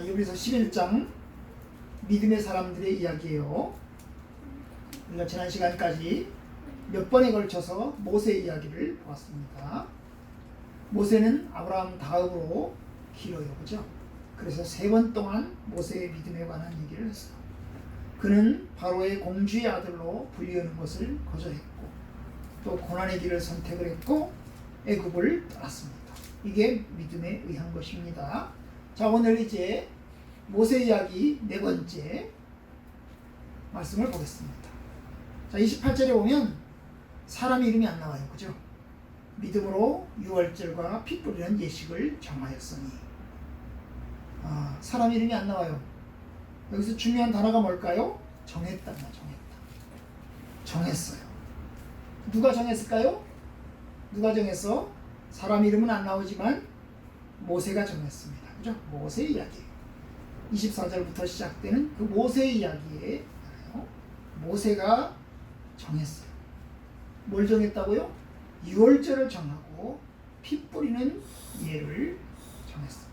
여기서 11장 믿음의 사람들의 이야기예요. 우리가 지난 시간까지 몇 번에 걸쳐서 모세 이야기를 보았습니다. 모세는 아브라함 다음으로 길어요, 그죠? 그래서 3번 동안 모세의 믿음에 관한 얘기를 했어요. 그는 바로의 공주의 아들로 불리우는 것을 거절했고 또 고난의 길을 선택을 했고 애굽을 떠났습니다. 이게 믿음에 의한 것입니다. 자, 오늘 이제 모세 이야기 4번째 말씀을 보겠습니다. 자, 28절에 보면 사람 이름이 안 나와요, 그죠? 믿음으로 유월절과 피 뿌리는 예식을 정하였으니. 사람 이름이 안 나와요. 여기서 중요한 단어가 뭘까요? 정했다나 정했다. 정했어요. 누가 정했을까요? 누가 정했어? 사람 이름은 안 나오지만 모세가 정했습니다. 그죠? 모세 이야기. 24절부터 시작되는 그 모세 이야기에 모세가 정했어요. 뭘 정했다고요? 유월절을 정하고 피 뿌리는 예를 정했어요.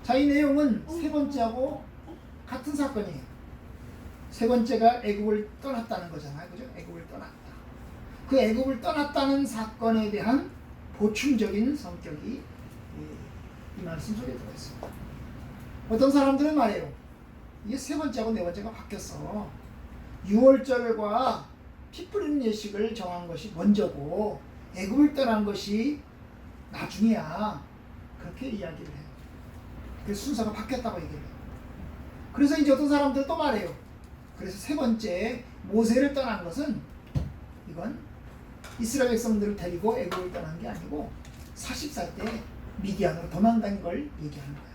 자, 이 내용은 3번째하고 같은 사건이에요. 3번째가 애굽을 떠났다는 거잖아요. 그죠? 애굽을 떠났다. 그 애굽을 떠났다는 사건에 대한 보충적인 성격이 이 말씀 속에 들어있습니다. 어떤 사람들은 말해요. 이게 3번째하고 4번째가 바뀌었어. 유월절과 피 뿌리는 예식을 정한 것이 먼저고 애굽을 떠난 것이 나중이야. 그렇게 이야기를 해요. 그 순서가 바뀌었다고 얘기를 해요. 그래서 이제 어떤 사람들은 또 말해요. 그래서 3번째 모세를 떠난 것은 이건 이스라엘 백성들을 데리고 애굽을 떠난 게 아니고 40살 때 미디안으로 도망간 걸 얘기하는 거야.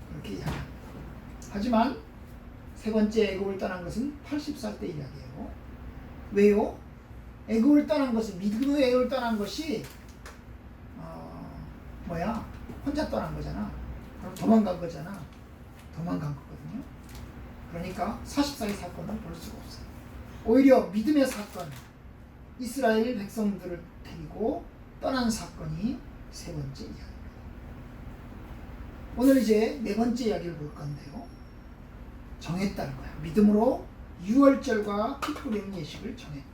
그렇게 이야기합니다. 하지만 3번째 애굽을 떠난 것은 80살 때 이야기예요. 왜요? 애굽을 떠난 것은 믿음의 애굽을 떠난 것이 혼자 떠난 거잖아. 그럼 도망간 거잖아. 도망간 거거든요. 그러니까 40살의 사건을 볼 수가 없어요. 오히려 믿음의 사건, 이스라엘 백성들을 데리고 떠난 사건이 3번째 이야기입니다. 오늘 이제 4번째 이야기를 볼 건데요. 정했다는 거야. 믿음으로 유월절과 피 뿌리는 예식을 정했다.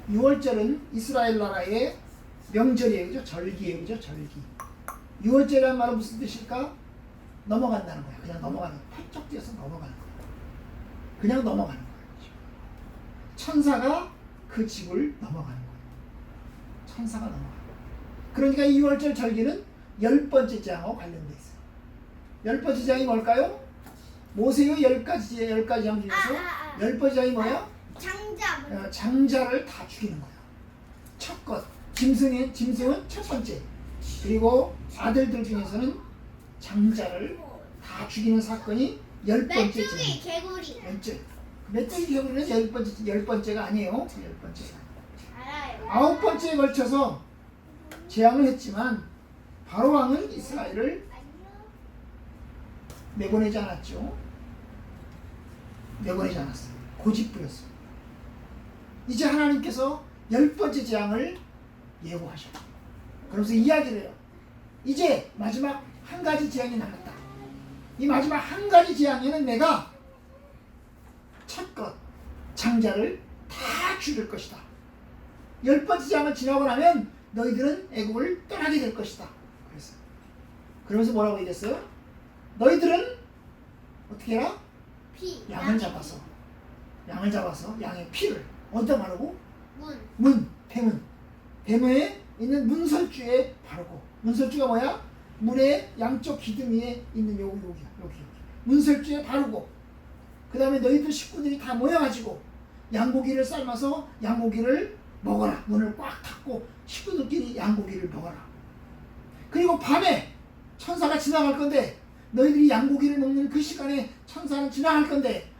유월절은 이스라엘 나라의 명절이에요. 그죠? 절기예요. 그죠? 절기. 유월절이라는 말은 무슨 뜻일까? 넘어간다는 거야. 그냥 넘어가는 거야. 펄쩍 뛰어서 넘어가는 거야. 그냥 넘어가는 거야. 천사가 그 집을 넘어가는 거야. 천사가 넘어가는 거야. 그러니까 이 유월절 절기는 10번째 재앙하고 관련돼 있어요. 10번째 재앙이 뭘까요? 모세의 10가지 재앙 중에서 10번째 재앙이 뭐야? 장자를 다 죽이는 거야. 첫 것. 짐승은 첫 번째. 그리고 아들들 중에서는 장자를 다 죽이는 사건이 10번째 재앙. 메뚜기 개구리. 메뚜기 개구리는 10번째가 아니에요. 10번째가. 알아요. 9번째에 걸쳐서 재앙을 했지만 바로 왕은 이스라엘을 내보내지 않았죠. 내보내지 않았어요. 고집부렸어요. 이제 하나님께서 10번째 재앙을 예고하셨어요. 그러면서 이야기를 해요. 이제 마지막 한 가지 재앙이 남았다. 이 마지막 한 가지 재앙에는 내가 첫 것, 장자를 다 죽일 것이다. 10번째 재앙을 지나고 나면 너희들은 애굽을 떠나게 될 것이다. 그랬어요. 그러면서 뭐라고 얘기했어요? 너희들은 어떻게 해라? 양을 잡아서 양의 피를 어디다 바르고? 대문에 있는 문설주에 바르고. 문설주가 뭐야? 문의 양쪽 기둥 위에 있는 여기 문설주에 바르고, 그 다음에 너희들 식구들이 다 모여가지고 양고기를 삶아서 양고기를 먹어라. 문을 꽉 닫고 식구들끼리 양고기를 먹어라. 그리고 밤에 천사가 지나갈 건데 너희들이 양고기를 먹는 그 시간에 천사는 지나갈 건데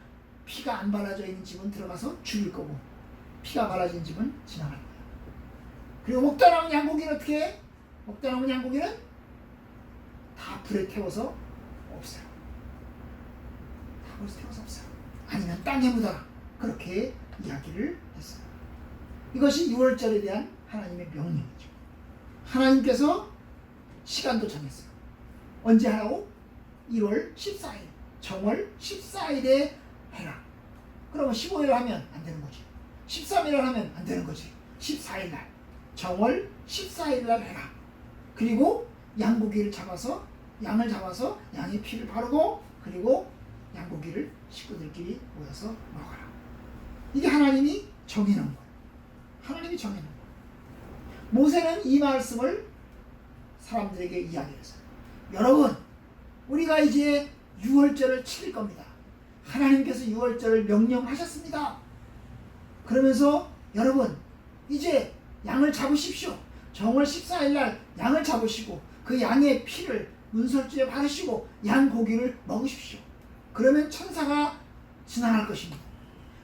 피가 안 발라져 있는 집은 들어가서 죽일 거고 피가 발라진 집은 지나갈 거야. 그리고 먹다 남은 양고기는 어떻게 해? 먹다 남은 양고기는 다 불에 태워서 없애요. 다 불에 태워서 없애요. 아니면 땅에 묻어라. 그렇게 이야기를 했어요. 이것이 유월절에 대한 하나님의 명령이죠. 하나님께서 시간도 정했어요. 언제 하라고? 1월 14일, 정월 14일에 해라. 그러면 15일 하면 안 되는 거지. 13일 하면 안 되는 거지. 14일 날, 정월 14일 날 해라. 그리고 양고기를 잡아서, 양을 잡아서 양의 피를 바르고, 그리고 양고기를 식구들끼리 모여서 먹어라. 이게 하나님이 정해놓은 거예요. 하나님이 정해놓은 거예요. 모세는 이 말씀을 사람들에게 이야기했어요. 여러분, 우리가 이제 유월절을 지킬 겁니다. 하나님께서 유월절을 명령하셨습니다. 그러면서 여러분, 이제 양을 잡으십시오. 정월 14일 날 양을 잡으시고 그 양의 피를 문설주에 바르시고 양 고기를 먹으십시오. 그러면 천사가 지나갈 것입니다.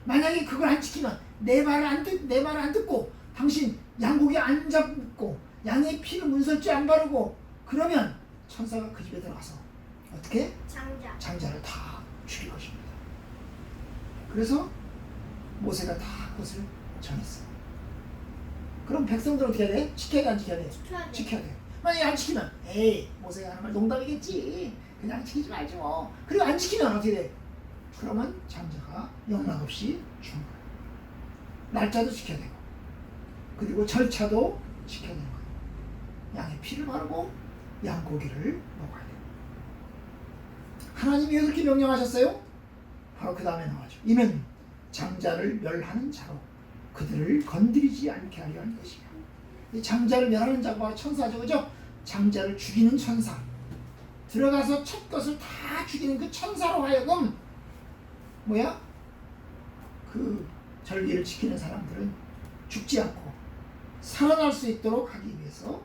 만약에 그걸 안 지키면 내 말을 안 듣고 당신 양고기 안 잡고 양의 피를 문설주에 안 바르고 그러면 천사가 그 집에 들어가서 어떻게? 장자를 다 죽일 것입니다. 그래서 모세가 다 그것을 정했어요. 그럼 백성들은 어떻게 해야 돼? 지켜야 돼, 안 지켜야 돼? 지켜야 돼. 만약에 안 지키면 에이, 모세가 하는 말 농담이겠지. 그냥 지키지 말지 뭐. 그리고 안 지키면 어떻게 돼? 그러면 장자가 영락없이 죽는 거예요. 날짜도 지켜야 되고 그리고 절차도 지켜야 되는 거예요. 양의 피를 바르고 양고기를 먹어야 돼요. 하나님이 왜 그렇게 명령하셨어요? 바로 그 다음에 나와죠. 이는 장자를 멸하는 자로 그들을 건드리지 않게 하려 한 것이며. 이 장자를 멸하는 자가 바로 천사죠, 그죠? 장자를 죽이는 천사. 들어가서 첫 것을 다 죽이는 그 천사로 하여금 뭐야? 그 절기를 지키는 사람들은 죽지 않고 살아날 수 있도록 하기 위해서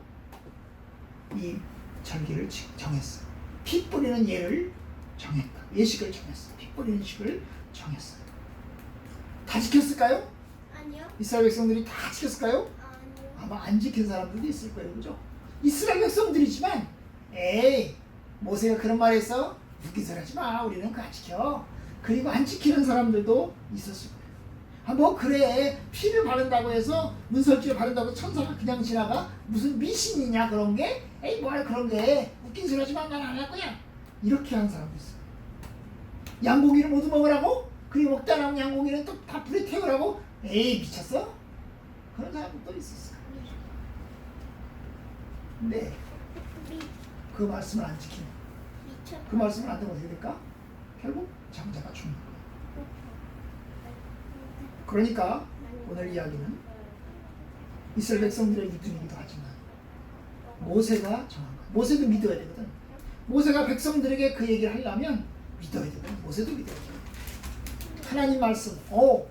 이 절기를 정했어요. 피 뿌리는 예를 정했다. 예식을 정했어요. 피 뿌리는 식을 정했어요. 다 지켰을까요? 아니요. 이스라엘 백성들이 다 지켰을까요? 아니요. 아마 안 지킨 사람들도 있을 거예요, 그죠? 이스라엘 백성들이지만, 에이, 모세가 그런 말 했어? 무기설 하지 마. 우리는 그거 안 지켜. 그리고 안 지키는 사람들도 있었을 거예요. 아, 뭐, 그래. 피를 바른다고 해서, 문설주에 바른다고 천사가 그냥 지나가? 무슨 미신이냐, 그런 게? 에이, 뭐야, 그런 게. 웃긴 소리 하지 마. 난 안 할 거야. 이렇게 하는 사람도 있어요. 양고기를 모두 먹으라고? 그리고 먹다 남은 양고기는 또 다 불에 태우라고? 에이, 미쳤어? 그런 사람도 또 있었어요. 근데 그 말씀을 안 지키면, 그 말씀을 안 듣면 어떻게 될까? 결국 장자가 죽는 거예요. 그러니까 오늘 이야기는 이스라엘 백성들의 믿음이기도 하지만 모세가 정한 거예요. 모세도 믿어야 되거든. 모세가 백성들에게 그 얘기를 하려면 믿어야 되거든. 모세도 믿어야 돼요. 하나님 말씀,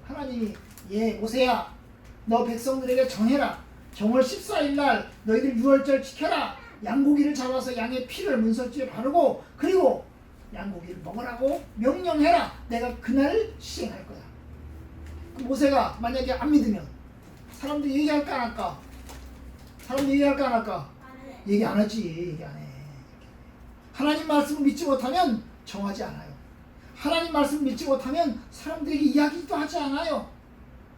하나님이 모세야, 너 백성들에게 정해라. 정월 14일 날 너희들 유월절 지켜라. 양고기를 잡아서 양의 피를 문설주에 바르고 그리고 양고기를 먹으라고 명령해라. 내가 그날을 시행할 거야. 모세가 만약에 안 믿으면 사람들이 얘기할까 안 할까? 사람들이 얘기할까 안 할까? 얘기 안 하지. 얘기 안 해. 하나님 말씀을 믿지 못하면 정하지 않아요. 하나님 말씀을 믿지 못하면 사람들에게 이야기도 하지 않아요.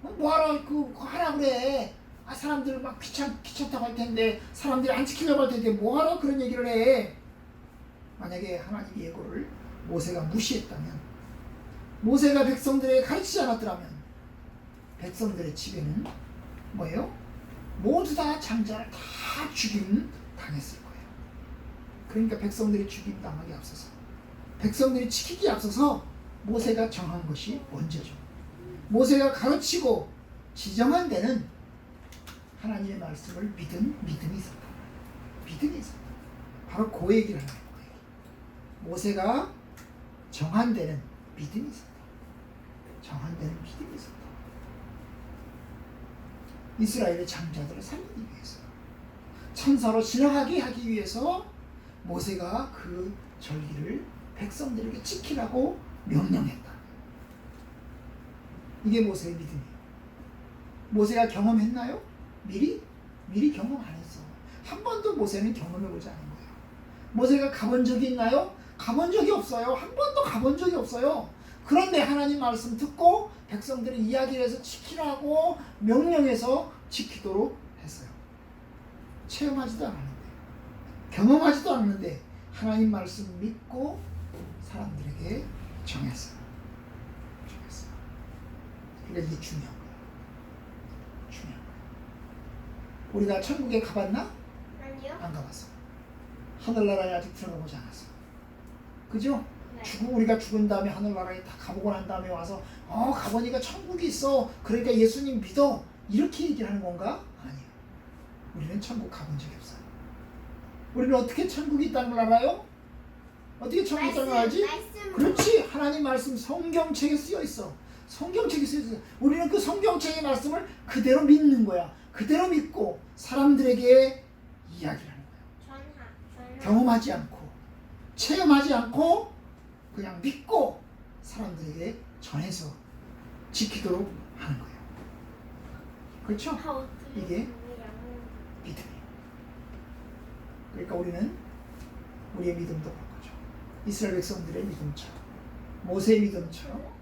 뭐하러 하라 그래. 사람들 막 귀찮다고 할 텐데, 사람들이 안 지키려고 할 텐데 뭐하러 그런 얘기를 해. 만약에 하나님의 예고를 모세가 무시했다면, 모세가 백성들에게 가르치지 않았더라면 백성들의 집에는 뭐예요? 모두 다 장자를 다 죽임 당했을 거예요. 그러니까 백성들이 죽임 당하기 앞서서, 백성들이 지키기 앞서서 모세가 정한 것이 먼저죠. 모세가 가르치고 지정한 데는 하나님의 말씀을 믿은 믿음이 있었다. 믿음이 있었다. 바로 그 얘기를 하는 거예요. 모세가 정한 데는 믿음이 있었다. 정한 데는 믿음이 있었다. 이스라엘의 장자들을 살리기 위해서, 천사로 지나가게 하기 위해서 모세가 그 절기를 백성들에게 지키라고 명령했다. 이게 모세의 믿음이에요. 모세가 경험했나요? 미리 경험 안 했어. 한 번도 모세는 경험해보지 않은 거예요. 모세가 가본 적이 있나요? 가본 적이 없어요. 한 번도 가본 적이 없어요. 그런데 하나님 말씀 듣고 백성들의 이야기를 해서 지키라고 명령해서 지키도록 했어요. 체험하지도 않았는데, 경험하지도 않았는데 하나님 말씀 믿고 사람들에게 정했어요. 그러니까 이게 중요한 거예요. 중요한 거예요. 우리가 천국에 가봤나? 아니요. 안 가봤어. 하늘나라에 아직 들어가 보지 않았어. 그죠? 네. 우리가 죽은 다음에 하늘나라에 다 가보고 난 다음에 와서 가보니까 천국이 있어. 그러니까 예수님 믿어. 이렇게 얘기를 하는 건가? 아니에요. 우리는 천국 가본 적이 없어요. 우리는 어떻게 천국이 있다는 걸 알아요? 어떻게 천국이 있다는 걸 알지? 말씀. 그렇지. 하나님 말씀 성경책에 쓰여 있어. 성경책에 쓰여 있어. 우리는 그 성경책의 말씀을 그대로 믿는 거야. 그대로 믿고 사람들에게 이야기를 하는 거야. 전하. 경험하지 않고 체험하지 않고 그냥 믿고 사람들에게 전해서 지키도록 하는 거예요. 그렇죠? 이게 믿음이에요. 그러니까 우리는 우리의 믿음도 그런 거죠. 이스라엘 백성들의 믿음처럼 모세의 믿음처럼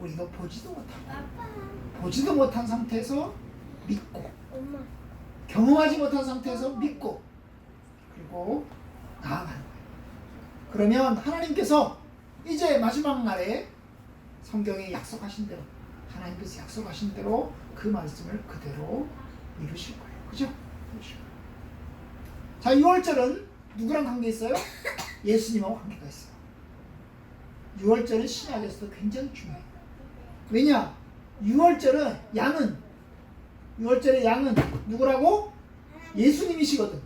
우리도 보지도 못한 상태에서 믿고 엄마. 경험하지 못한 상태에서 믿고 그리고 나아가는 거예요. 그러면 하나님께서 이제 마지막 날에 성경에 약속하신 대로 하나님께서 약속하신 대로 그 말씀을 그대로 이루실 거예요. 그죠? 이루실 거예요. 자, 6월절은 누구랑 관계 있어요? 예수님하고 관계가 있어요. 6월절은 신약에서도 굉장히 중요해요. 왜냐? 6월절의 양은 누구라고? 예수님이시거든.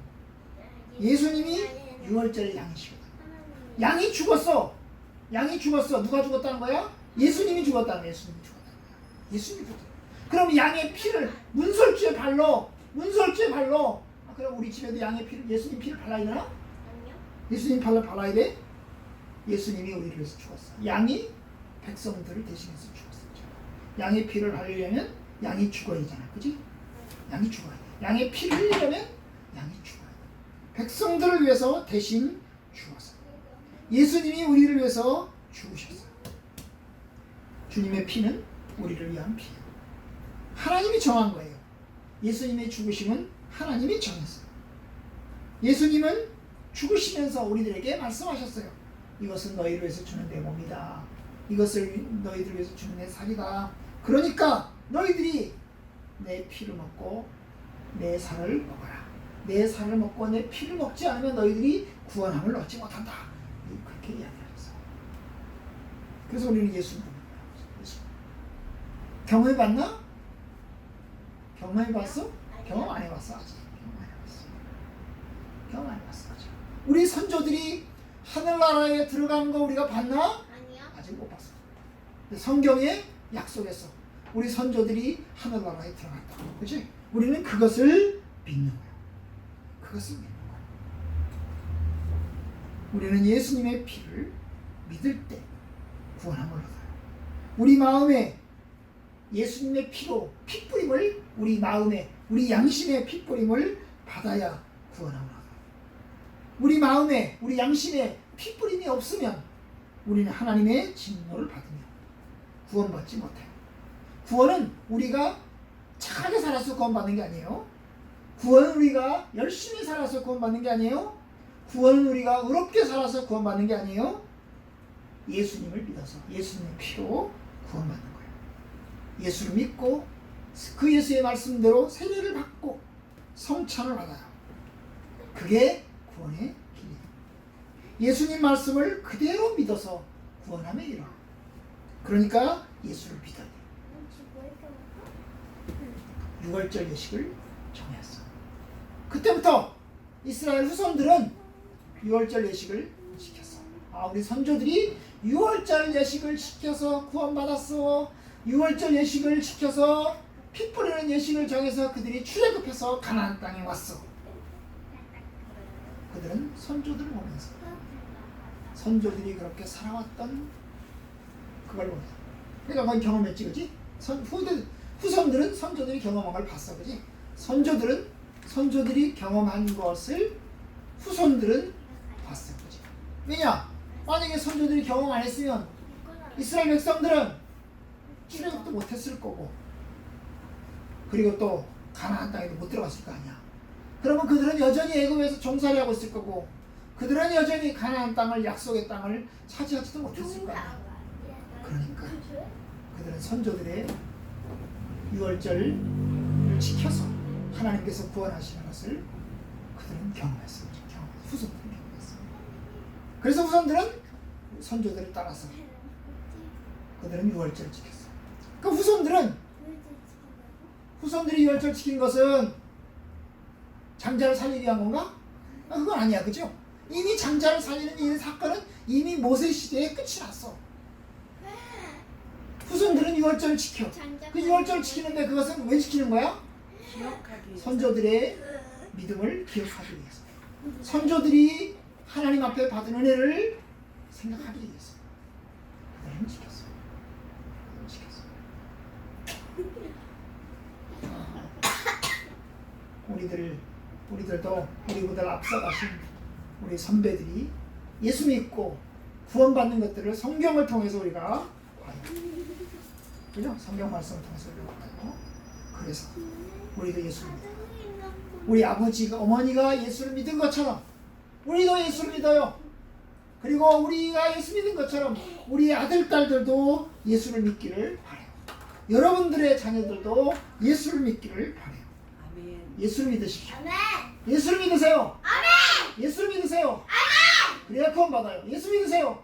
예수님이 6월절의 양이시거든. 양이 죽었어. 누가 죽었다는 거야? 예수님이 죽었다는 거야. 예수님이 죽었다. 그럼 양의 피를 문설주에 발로 그럼 우리 집에도 양의 피를 예수님 피를 발라야 되나? 아니요. 예수님 발라야 돼? 예수님이 우리를 위해서 죽었어. 양이 백성들을 대신해서 죽었어. 양의 피를 바르려면 양이 죽어야 되잖아. 그지? 양이 죽어야 돼. 양의 피를 흘리려면 양이 죽어야 돼. 백성들을 위해서 대신 죽었어. 예수님이 우리를 위해서 죽으셨어요. 주님의 피는 우리를 위한 피예요. 하나님이 정한 거예요. 예수님의 죽으심은 하나님이 정했어요. 예수님은 죽으시면서 우리들에게 말씀하셨어요. 이것은 너희를 위해서 주는 내 몸이다. 이것을 너희들 위해서 주는 내 살이다. 그러니까 너희들이 내 피를 먹고 내 살을 먹어라. 내 살을 먹고 내 피를 먹지 않으면 너희들이 구원함을 얻지 못한다. 그렇게 이야기하셨어요. 그래서 우리는 예수를 믿는 거예요. 경험해봤나? 경험해봤어? 경험 안 해봤어. 아직 경험 안 해봤어. 우리 선조들이 하늘나라에 들어간 거 우리가 봤나? 아니요. 아직 못 봤어. 성경에 약속했어. 우리 선조들이 하늘나라에 들어갔다. 그렇지? 우리는 그것을 믿는 거야. 그것을 믿는 거야. 우리는 예수님의 피를 믿을 때 구원함을 얻어요. 우리 마음에 예수님의 피로 피뿌림을 우리 마음에 우리 양심의 피뿌림을 받아야 구원함을 얻어요. 우리 마음에 우리 양심에 피뿌림이 없으면 우리는 하나님의 진노를 받으며 구원받지 못해요. 구원은 우리가 착하게 살아서 구원받는 게 아니에요. 구원은 우리가 열심히 살아서 구원받는 게 아니에요. 구원은 우리가 의롭게 살아서 구원받는 게 아니에요. 예수님을 믿어서 예수님의 피로 구원받는 거예요. 예수를 믿고 그 예수의 말씀대로 세례를 받고 성찬을 받아요. 그게 구원의 길이에요. 예수님 말씀을 그대로 믿어서 구원함에 이르러. 그러니까 예수를 믿어야 돼요. 6월절 예식을 정했어. 그때부터 이스라엘 후손들은 6월절 예식을 시켰어. 우리 선조들이 6월절 예식을 시켜서 구원받았어. 6월절 예식을 시켜서 피 뿌리는 예식을 정해서 그들이 출애굽해서 가나안 땅에 왔어. 그들은 선조들을 보면서 선조들이 그렇게 살아왔던 그걸 보면서 그러니까 그건 경험했지, 그지? 후손들은 선조들이 경험한 걸 봤어, 그지? 선조들이 경험한 것을 후손들은 봤어, 그지? 왜냐? 만약에 선조들이 경험 안 했으면 이스라엘 백성들은 출애굽도 못했을 거고 그리고 또 가나안 땅에도 못 들어갔을 거 아니야. 그러면 그들은 여전히 애굽에서 종살이하고 있을 거고 그들은 여전히 가나안 땅을, 약속의 땅을 차지하지도 못했을 거야. 그러니까 그들은 선조들의 유월절을 지켜서 하나님께서 구원하시는 것을 그들은 경험했어요. 후손들은 경험했어요. 그래서 후손들은 선조들을 따라서 그들은 유월절을 지켰어요. 그 후손들이 유월절 지킨 것은 장자를 살리기 위한 건가? 그건 아니야, 그죠? 이미 장자를 살리는 이 사건은 이미 모세 시대에 끝이 났어. 후손들은 유월절을 지켜. 그 유월절을 지키는데 그것은 왜 지키는 거야? 기억하기 위해서. 선조들의 믿음을 기억하기 위해서. 선조들이 하나님 앞에 받은 은혜를 생각하기 위해서. 그들은 지켰어요. 우리들도 우리보다 앞서가신 우리 선배들이 예수 믿고 구원받는 것들을 성경을 통해서 우리가 봐요. 그죠? 성경 말씀을 통해서 우리가 봐요. 그래서 우리도 예수를 믿어요. 우리 아버지가 어머니가 예수를 믿은 것처럼 우리도 예수를 믿어요. 그리고 우리가 예수 믿은 것처럼 우리 아들, 딸들도 예수를 믿기를 바라요. 여러분들의 자녀들도 예수를 믿기를 바라요. 아멘. 예수를 믿으십시오. 아멘. 예수를 믿으세요. 아멘. 예수를 믿으세요. 아멘. 그래야 구원 받아요. 예수 믿으세요.